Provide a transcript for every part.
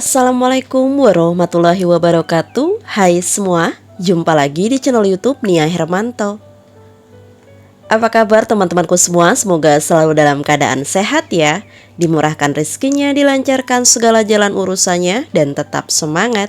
Assalamualaikum warahmatullahi wabarakatuh. Hai semua, jumpa lagi di channel YouTube Nia Hermanto. Apa kabar teman-temanku semua? Semoga selalu dalam keadaan sehat ya, dimurahkan rezekinya, dilancarkan segala jalan urusannya, dan tetap semangat.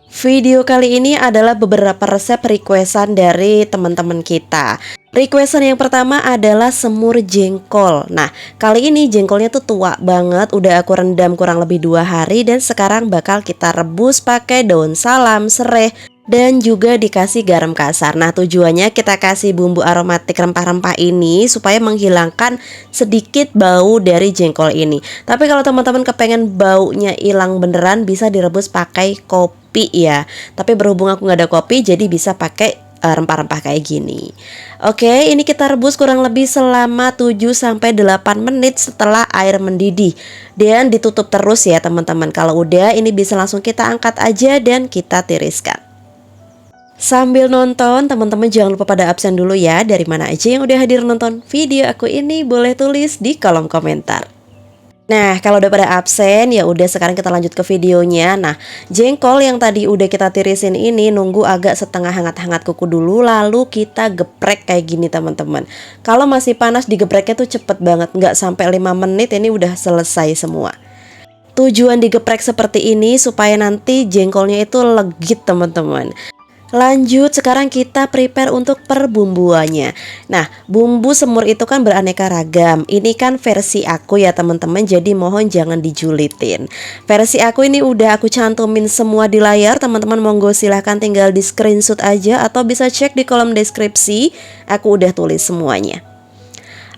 Video kali ini adalah beberapa resep requestan dari teman-teman kita. Requestan yang pertama adalah semur jengkol. Nah, kali ini jengkolnya tuh tua banget, udah aku rendam kurang lebih 2 hari dan sekarang bakal kita rebus pakai daun salam, serai, dan juga dikasih garam kasar. Nah, tujuannya kita kasih bumbu aromatik rempah-rempah ini supaya menghilangkan sedikit bau dari jengkol ini. Tapi kalau teman-teman kepengen baunya hilang beneran, bisa direbus pakai kopi ya. Tapi berhubung aku nggak ada kopi, jadi bisa pakai rempah-rempah kayak gini. Oke, ini kita rebus kurang lebih selama 7-8 menit setelah air mendidih. Dan ditutup terus ya teman-teman. Kalau udah, ini bisa langsung kita angkat aja dan kita tiriskan. Sambil nonton, teman-teman jangan lupa pada absen dulu ya. Dari mana aja yang udah hadir nonton video aku ini, boleh tulis di kolom komentar. Nah, kalau udah pada absen, ya udah sekarang kita lanjut ke videonya. Nah, jengkol yang tadi udah kita tirisin ini nunggu agak setengah hangat-hangat kuku dulu, lalu kita geprek kayak gini teman-teman. Kalau masih panas digepreknya tuh cepet banget, nggak sampai 5 menit ini udah selesai semua. Tujuan digeprek seperti ini supaya nanti jengkolnya itu legit teman-teman. Lanjut, sekarang kita prepare untuk perbumbuannya. Nah, bumbu semur itu kan beraneka ragam. Ini kan versi aku ya teman-teman, jadi mohon jangan dijulitin. Versi aku ini udah aku cantumin semua di layar. Teman-teman monggo silahkan tinggal di screenshot aja atau bisa cek di kolom deskripsi. Aku udah tulis semuanya.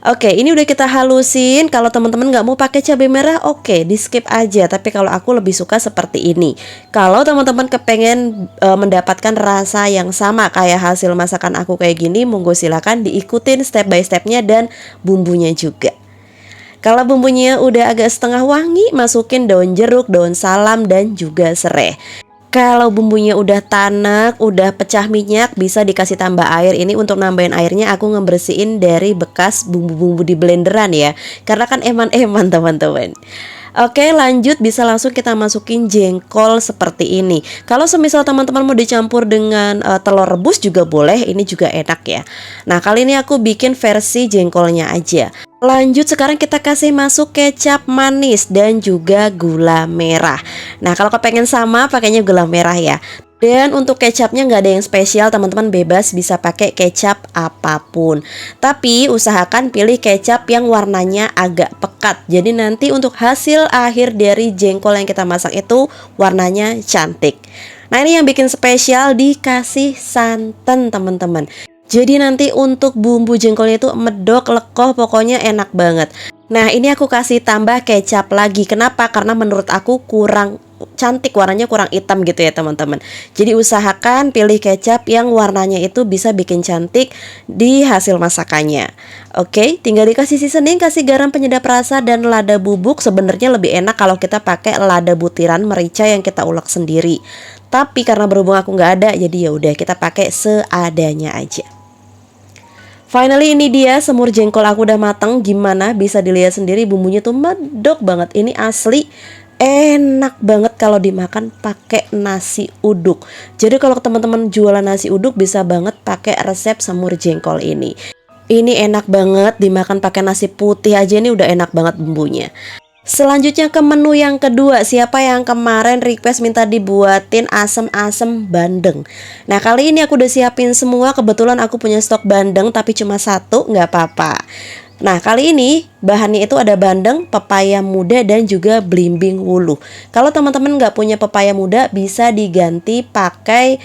Oke, ini udah kita halusin. Kalau teman-teman nggak mau pakai cabai merah, oke, di skip aja. Tapi kalau aku lebih suka seperti ini. Kalau teman-teman kepengen mendapatkan rasa yang sama kayak hasil masakan aku kayak gini, monggo silakan diikutin step by stepnya dan bumbunya juga. Kalau bumbunya udah agak setengah wangi, masukin daun jeruk, daun salam, dan juga serai. Kalau bumbunya udah tanek, udah pecah minyak, bisa dikasih tambah air. Ini untuk nambahin airnya aku ngebersihin dari bekas bumbu-bumbu di blenderan ya, karena kan eman-eman teman-teman. Oke, lanjut, bisa langsung kita masukin jengkol seperti ini. Kalau semisal teman-teman mau dicampur dengan telur rebus juga boleh, ini juga enak ya. Nah, kali ini aku bikin versi jengkolnya aja. Lanjut, sekarang kita kasih masuk kecap manis dan juga gula merah. Nah, kalau kepengen sama pakainya gula merah ya. Dan untuk kecapnya nggak ada yang spesial, teman-teman bebas bisa pakai kecap apapun. Tapi usahakan pilih kecap yang warnanya agak pekat. Jadi nanti untuk hasil akhir dari jengkol yang kita masak itu warnanya cantik. Nah, ini yang bikin spesial, dikasih santan teman-teman. Jadi nanti untuk bumbu jengkolnya itu medok, lekoh, pokoknya enak banget. Nah, ini aku kasih tambah kecap lagi. Kenapa? Karena menurut aku kurang cantik, warnanya kurang hitam gitu ya teman-teman. Jadi usahakan pilih kecap yang warnanya itu bisa bikin cantik di hasil masakannya. Oke, tinggal dikasih seasoning, kasih garam penyedap rasa dan lada bubuk. Sebenarnya lebih enak kalau kita pakai lada butiran merica yang kita ulek sendiri. Tapi karena berhubung aku nggak ada, jadi ya udah kita pakai seadanya aja. Finally, ini dia semur jengkol aku udah mateng. Gimana? Bisa dilihat sendiri bumbunya tuh medok banget. Ini asli enak banget kalau dimakan pakai nasi uduk. Jadi kalau teman-teman jualan nasi uduk bisa banget pakai resep semur jengkol ini. Ini enak banget dimakan pakai nasi putih aja, ini udah enak banget bumbunya. Selanjutnya ke menu yang kedua. Siapa yang kemarin request minta dibuatin asem-asem bandeng? Nah, kali ini aku udah siapin semua. Kebetulan aku punya stok bandeng tapi cuma satu, nggak apa-apa. Nah, kali ini bahannya itu ada bandeng, pepaya muda, dan juga belimbing wuluh. Kalau teman-teman nggak punya pepaya muda, bisa diganti pakai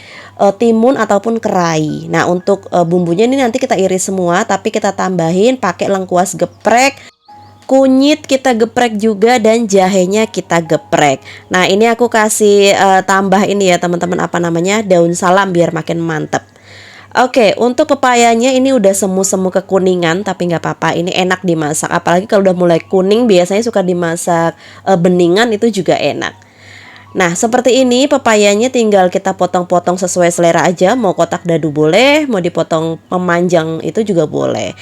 timun ataupun kerai. Nah, untuk bumbunya ini nanti kita iris semua, tapi kita tambahin pakai lengkuas geprek, kunyit kita geprek juga, dan jahenya kita geprek. Nah, ini aku kasih tambah ini ya teman-teman, apa namanya, daun salam biar makin mantep. Oke, untuk pepayanya ini udah semu-semu kekuningan, tapi nggak apa-apa, ini enak dimasak. Apalagi kalau udah mulai kuning, biasanya suka dimasak beningan, itu juga enak. Nah, seperti ini pepayanya tinggal kita potong-potong sesuai selera aja. Mau kotak dadu boleh, mau dipotong memanjang itu juga boleh.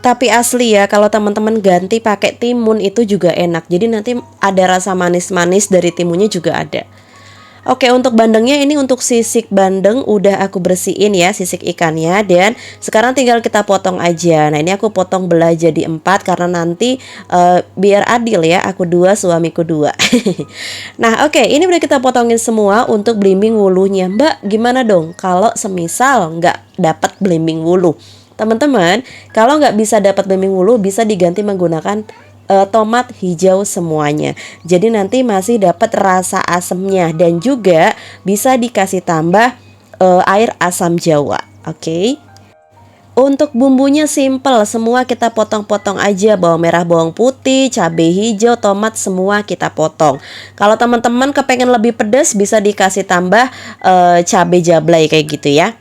Tapi asli ya, kalau teman-teman ganti pakai timun itu juga enak. Jadi nanti ada rasa manis-manis dari timunnya juga ada. Oke, untuk bandengnya ini untuk sisik bandeng udah aku bersihin ya, sisik ikannya. Dan sekarang tinggal kita potong aja. Nah, ini aku potong belah jadi 4 karena nanti biar adil ya, aku 2, suamiku 2. Nah, oke, ini udah kita potongin semua untuk belimbing wulunya. Mbak, gimana dong kalau semisal nggak dapat belimbing wulu? Teman-teman, kalau nggak bisa dapat belimbing wulu, bisa diganti menggunakan tomat hijau semuanya. Jadi nanti masih dapat rasa asamnya dan juga bisa dikasih tambah air asam jawa. Oke. Untuk bumbunya simple, semua kita potong-potong aja, bawang merah, bawang putih, cabai hijau, tomat semua kita potong. Kalau teman-teman kepengen lebih pedas bisa dikasih tambah cabai jablay kayak gitu ya.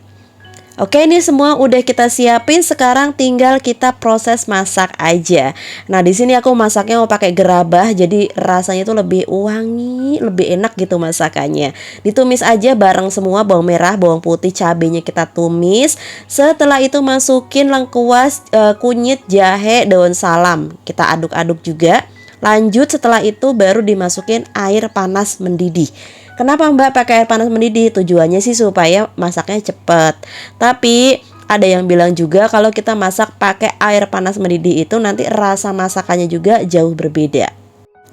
Oke, ini semua udah kita siapin, sekarang tinggal kita proses masak aja. Nah, di sini aku masaknya mau pakai gerabah, jadi rasanya tuh lebih wangi, lebih enak gitu masakannya. Ditumis aja bareng semua, bawang merah, bawang putih, cabenya kita tumis. Setelah itu masukin lengkuas, kunyit, jahe, daun salam. Kita aduk-aduk juga. Lanjut setelah itu baru dimasukin air panas mendidih. Kenapa Mbak pakai air panas mendidih? Tujuannya sih supaya masaknya cepet. Tapi ada yang bilang juga kalau kita masak pakai air panas mendidih itu nanti rasa masakannya juga jauh berbeda.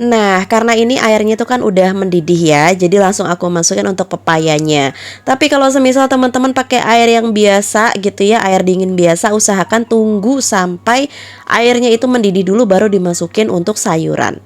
Nah, karena ini airnya itu kan udah mendidih ya, jadi langsung aku masukin untuk pepayanya. Tapi kalau semisal teman-teman pakai air yang biasa gitu ya, air dingin biasa, usahakan tunggu sampai airnya itu mendidih dulu baru dimasukin untuk sayuran.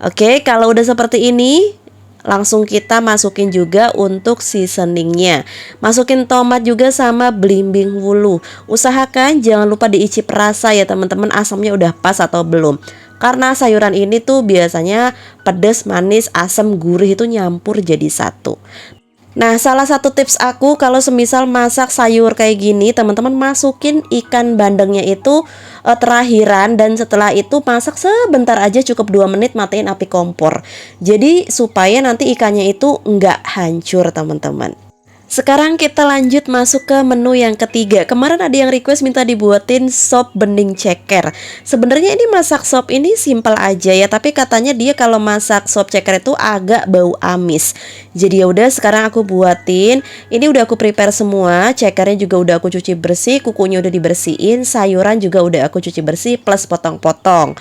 Oke, kalau udah seperti ini, langsung kita masukin juga untuk seasoningnya. Masukin tomat juga sama belimbing wulu. Usahakan jangan lupa diicip rasa ya teman-teman, asamnya udah pas atau belum. Karena sayuran ini tuh biasanya pedas, manis, asam, gurih itu nyampur jadi satu. Nah, salah satu tips aku kalau semisal masak sayur kayak gini, teman-teman masukin ikan bandengnya itu terakhiran, dan setelah itu masak sebentar aja, cukup 2 menit, matiin api kompor. Jadi supaya nanti ikannya itu nggak hancur teman-teman. Sekarang kita lanjut masuk ke menu yang ketiga. Kemarin ada yang request minta dibuatin sop bening ceker. Sebenarnya ini masak sop ini simple aja ya, tapi katanya dia kalau masak sop ceker itu agak bau amis. Jadi ya udah, sekarang aku buatin. Ini udah aku prepare semua. Cekernya juga udah aku cuci bersih, kukunya udah dibersihin, sayuran juga udah aku cuci bersih plus potong-potong.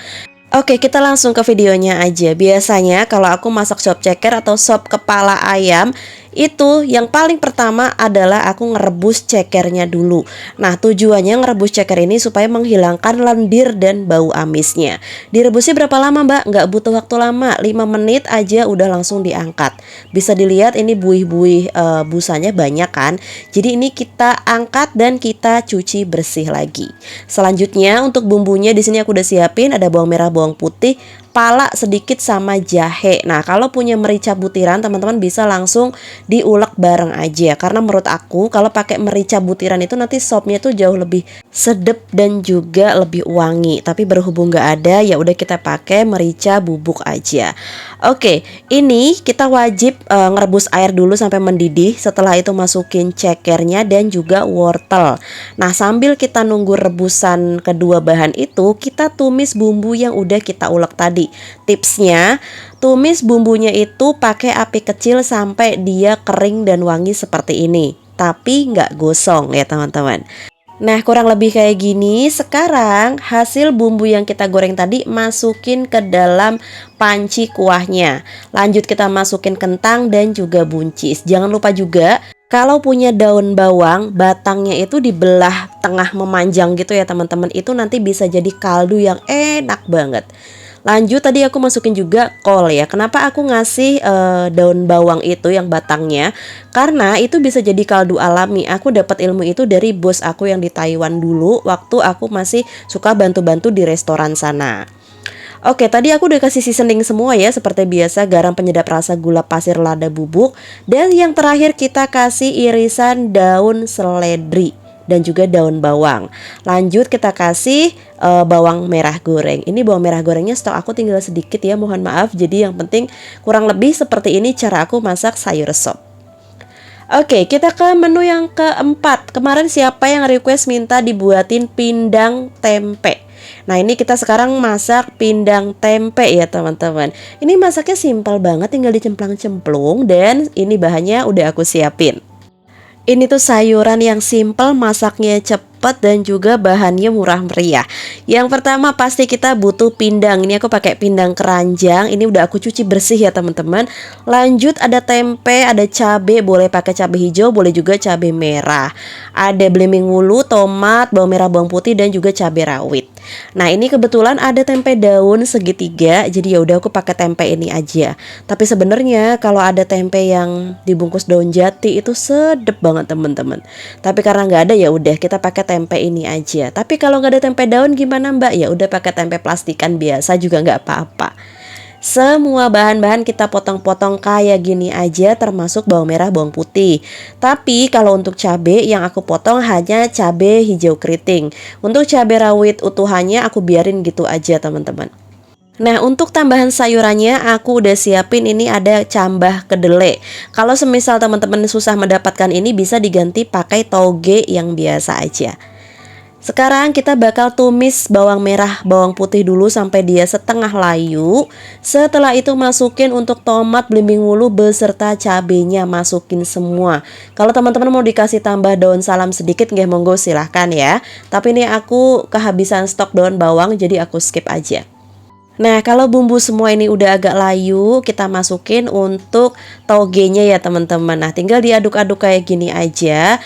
Oke, kita langsung ke videonya aja. Biasanya kalau aku masak sop ceker atau sop kepala ayam, itu yang paling pertama adalah aku ngerebus cekernya dulu. Nah, tujuannya ngerebus ceker ini supaya menghilangkan lendir dan bau amisnya. Direbusnya berapa lama Mbak? Nggak butuh waktu lama, 5 menit aja udah langsung diangkat. Bisa dilihat ini buih-buih busanya banyak kan. Jadi ini kita angkat dan kita cuci bersih lagi. Selanjutnya untuk bumbunya di sini aku udah siapin, ada bawang merah, bawang putih, pala sedikit sama jahe. Nah, kalau punya merica butiran teman-teman bisa langsung diulek bareng aja. Karena menurut aku kalau pakai merica butiran itu nanti sopnya tuh jauh lebih sedep dan juga lebih wangi. Tapi berhubung nggak ada, ya udah kita pakai merica bubuk aja. Oke, ini kita wajib ngerebus air dulu sampai mendidih. Setelah itu masukin cekernya dan juga wortel. Nah, sambil kita nunggu rebusan kedua bahan itu, kita tumis bumbu yang udah kita ulek tadi. Tipsnya, tumis bumbunya itu pakai api kecil sampai dia kering dan wangi seperti ini, tapi nggak gosong ya teman-teman. Nah, kurang lebih kayak gini. Sekarang hasil bumbu yang kita goreng tadi masukin ke dalam panci kuahnya. Lanjut kita masukin kentang dan juga buncis. Jangan lupa juga kalau punya daun bawang, batangnya itu dibelah tengah memanjang gitu ya teman-teman. Itu nanti bisa jadi kaldu yang enak banget. Lanjut tadi aku masukin juga kol ya. Kenapa aku ngasih daun bawang itu yang batangnya? Karena itu bisa jadi kaldu alami. Aku dapat ilmu itu dari bos aku yang di Taiwan dulu, waktu aku masih suka bantu-bantu di restoran sana. Oke, tadi aku udah kasih seasoning semua ya, seperti biasa, garam, penyedap rasa, gula pasir, lada bubuk. Dan yang terakhir kita kasih irisan daun seledri dan juga daun bawang. Lanjut kita kasih bawang merah goreng. Ini bawang merah gorengnya stok aku tinggal sedikit ya, mohon maaf. Jadi yang penting kurang lebih seperti ini cara aku masak sayur sop. Oke, kita ke menu yang keempat. Kemarin siapa yang request minta dibuatin pindang tempe? Nah ini kita sekarang masak pindang tempe ya teman-teman. Ini masaknya simpel banget, tinggal dicemplang-cemplung. Dan ini bahannya udah aku siapin. Ini tuh sayuran yang simple, masaknya cepat dan juga bahannya murah meriah. Yang pertama pasti kita butuh pindang. Ini aku pakai pindang keranjang. Ini udah aku cuci bersih ya teman-teman. Lanjut ada tempe, ada cabai, boleh pakai cabai hijau, boleh juga cabai merah. Ada belimbing wulu, tomat, bawang merah, bawang putih dan juga cabai rawit. Nah ini kebetulan ada tempe daun segitiga, jadi ya udah aku pakai tempe ini aja. Tapi sebenarnya kalau ada tempe yang dibungkus daun jati itu sedep banget temen-temen. Tapi karena nggak ada ya udah kita pakai tempe ini aja. Tapi kalau nggak ada tempe daun gimana Mbak? Ya udah pakai tempe plastikan biasa juga nggak apa-apa. Semua bahan-bahan kita potong-potong kayak gini aja, termasuk bawang merah, bawang putih. Tapi kalau untuk cabai yang aku potong hanya cabai hijau keriting. Untuk cabai rawit utuhannya aku biarin gitu aja teman-teman. Nah untuk tambahan sayurannya aku udah siapin, ini ada cambah kedelai. Kalau semisal teman-teman susah mendapatkan ini bisa diganti pakai toge yang biasa aja. Sekarang kita bakal tumis bawang merah, bawang putih dulu sampai dia setengah layu. Setelah itu masukin untuk tomat, belimbing wulu beserta cabenya, masukin semua. Kalau teman-teman mau dikasih tambah daun salam sedikit nggih monggo silahkan ya. Tapi ini aku kehabisan stok daun bawang jadi aku skip aja. Nah kalau bumbu semua ini udah agak layu, kita masukin untuk togenya ya teman-teman. Nah tinggal diaduk-aduk kayak gini aja.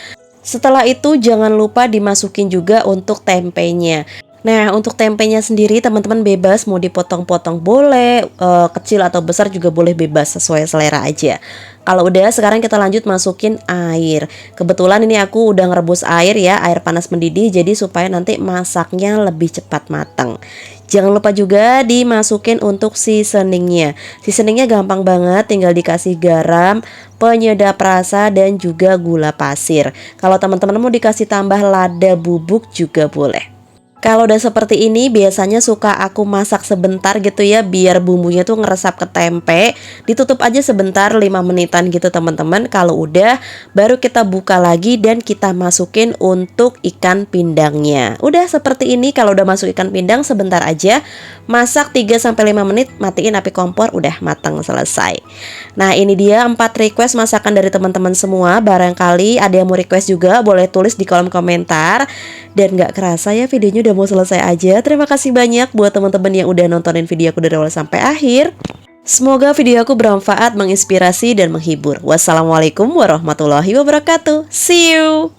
Setelah itu jangan lupa dimasukin juga untuk tempenya. Nah untuk tempenya sendiri teman-teman bebas mau dipotong-potong boleh, kecil atau besar juga boleh, bebas sesuai selera aja. Kalau udah sekarang kita lanjut masukin air. Kebetulan ini aku udah ngerebus air ya, air panas mendidih, jadi supaya nanti masaknya lebih cepat matang. Jangan lupa juga dimasukin untuk seasoningnya. Seasoningnya gampang banget, tinggal dikasih garam, penyedap rasa dan juga gula pasir. Kalau teman-teman mau dikasih tambah lada bubuk juga boleh. Kalau udah seperti ini biasanya suka aku masak sebentar gitu ya, biar bumbunya tuh ngeresap ke tempe. Ditutup aja sebentar 5 menitan gitu teman-teman. Kalau udah baru kita buka lagi dan kita masukin untuk ikan pindangnya. Udah seperti ini, kalau udah masuk ikan pindang sebentar aja. Masak 3-5 menit, matiin api kompor, udah matang selesai. Nah ini dia 4 request masakan dari teman-teman semua. Barangkali ada yang mau request juga, boleh tulis di kolom komentar. Dan gak kerasa ya videonya udah mau selesai aja. Terima kasih banyak buat teman-teman yang udah nontonin video aku dari awal sampai akhir. Semoga video aku bermanfaat, menginspirasi dan menghibur. Wassalamualaikum warahmatullahi wabarakatuh. See you.